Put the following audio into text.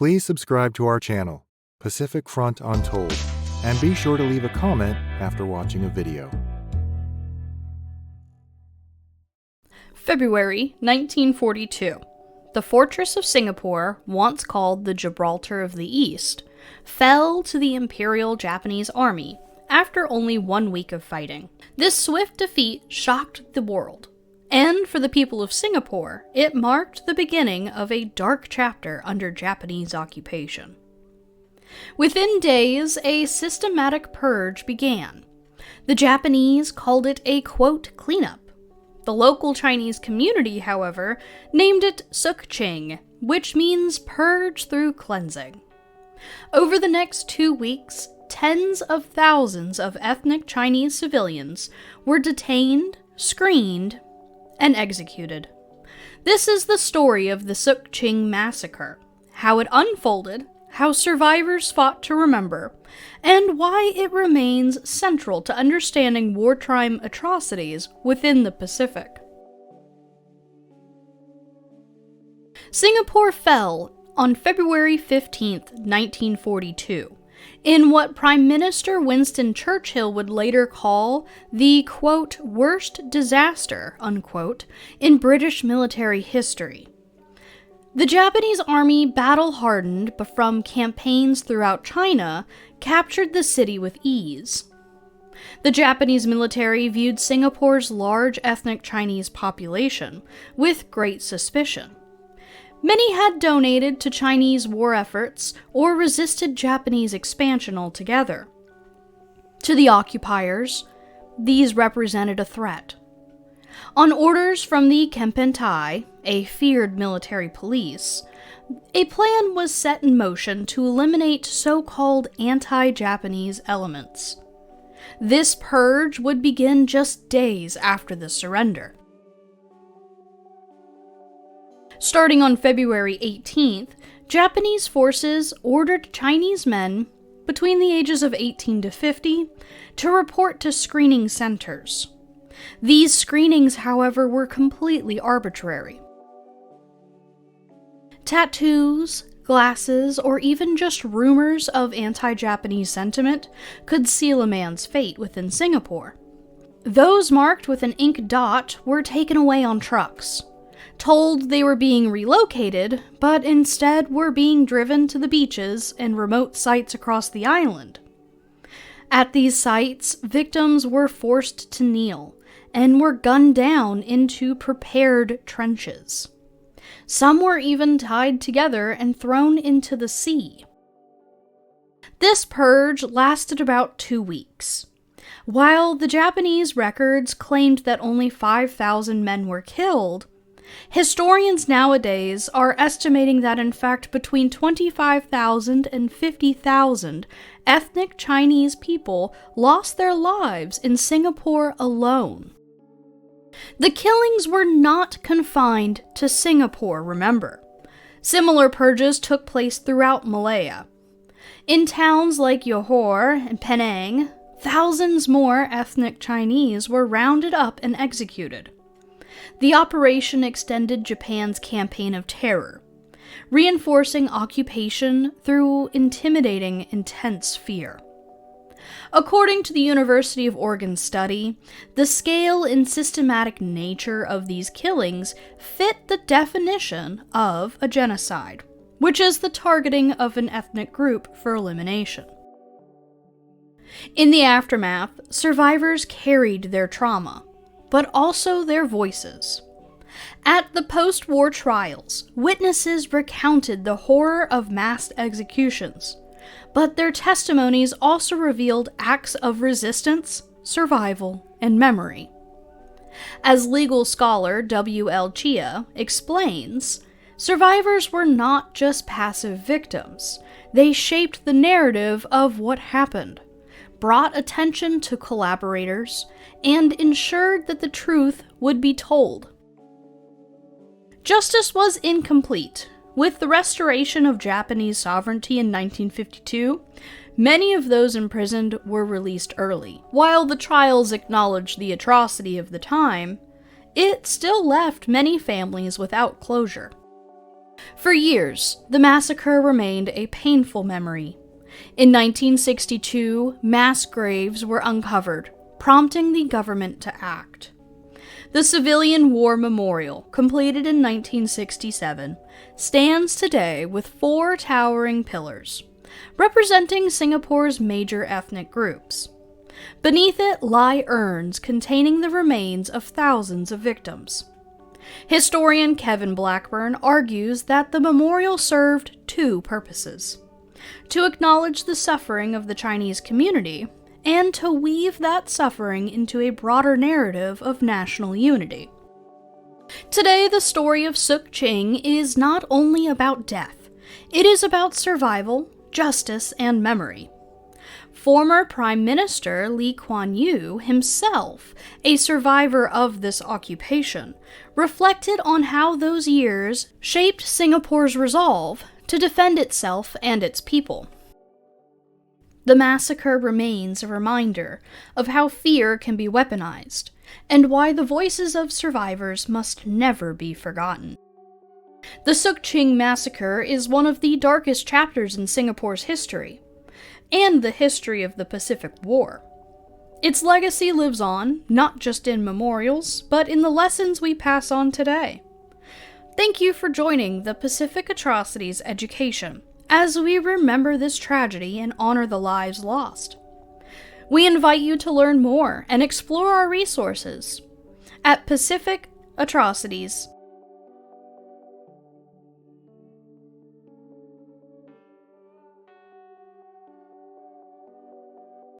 Please subscribe to our channel, Pacific Front Untold, and be sure to leave a comment after watching a video. February 1942. The fortress of Singapore, once called the Gibraltar of the East, fell to the Imperial Japanese Army after only 1 week of fighting. This swift defeat shocked the world, and for the people of Singapore, it marked the beginning of a dark chapter under Japanese occupation. Within days, a systematic purge began. The Japanese called it a, quote, cleanup. The local Chinese community, however, named it Sook Ching, which means purge through cleansing. Over the next 2 weeks, tens of thousands of ethnic Chinese civilians were detained, screened, and executed. This is the story of the Sook Ching Massacre, how it unfolded, how survivors fought to remember, and why it remains central to understanding wartime atrocities within the Pacific. Singapore fell on February 15, 1942. In what Prime Minister Winston Churchill would later call the, quote, worst disaster, unquote, in British military history. The Japanese army, battle-hardened but from campaigns throughout China, captured the city with ease. The Japanese military viewed Singapore's large ethnic Chinese population with great suspicion. Many had donated to Chinese war efforts or resisted Japanese expansion altogether. To the occupiers, these represented a threat. On orders from the Kempeitai, a feared military police, a plan was set in motion to eliminate so-called anti-Japanese elements. This purge would begin just days after the surrender. Starting on February 18th, Japanese forces ordered Chinese men between the ages of 18 to 50 to report to screening centers. These screenings, however, were completely arbitrary. Tattoos, glasses, or even just rumors of anti-Japanese sentiment could seal a man's fate within Singapore. Those marked with an ink dot were taken away on trucks, told they were being relocated, but instead were being driven to the beaches and remote sites across the island. At these sites, victims were forced to kneel and were gunned down into prepared trenches. Some were even tied together and thrown into the sea. This purge lasted about 2 weeks. While the Japanese records claimed that only 5,000 men were killed, historians nowadays are estimating that in fact between 25,000 and 50,000 ethnic Chinese people lost their lives in Singapore alone. The killings were not confined to Singapore, remember. Similar purges took place throughout Malaya. In towns like Johor and Penang, thousands more ethnic Chinese were rounded up and executed. The operation extended Japan's campaign of terror, reinforcing occupation through intimidating intense fear. According to the University of Oregon study, the scale and systematic nature of these killings fit the definition of a genocide, which is the targeting of an ethnic group for elimination. In the aftermath, survivors carried their trauma, but also their voices. At the post-war trials, witnesses recounted the horror of mass executions, but their testimonies also revealed acts of resistance, survival, and memory. As legal scholar W.L. Chia explains, survivors were not just passive victims. They shaped the narrative of what happened, brought attention to collaborators, and ensured that the truth would be told. Justice was incomplete. With the restoration of Japanese sovereignty in 1952, many of those imprisoned were released early. While the trials acknowledged the atrocity of the time, it still left many families without closure. For years, the massacre remained a painful memory. In 1962, mass graves were uncovered, prompting the government to act. The Civilian War Memorial, completed in 1967, stands today with 4 towering pillars, representing Singapore's major ethnic groups. Beneath it lie urns containing the remains of thousands of victims. Historian Kevin Blackburn argues that the memorial served 2 purposes: to acknowledge the suffering of the Chinese community, and to weave that suffering into a broader narrative of national unity. Today, the story of Sook Ching is not only about death, it is about survival, justice, and memory. Former Prime Minister Lee Kuan Yew, himself a survivor of this occupation, reflected on how those years shaped Singapore's resolve to defend itself and its people. The massacre remains a reminder of how fear can be weaponized, and why the voices of survivors must never be forgotten. The Sook Ching Massacre is one of the darkest chapters in Singapore's history, and the history of the Pacific War. Its legacy lives on, not just in memorials, but in the lessons we pass on today. Thank you for joining the Pacific Atrocities education, as we remember this tragedy and honor the lives lost. We invite you to learn more and explore our resources at pacificatrocities.org.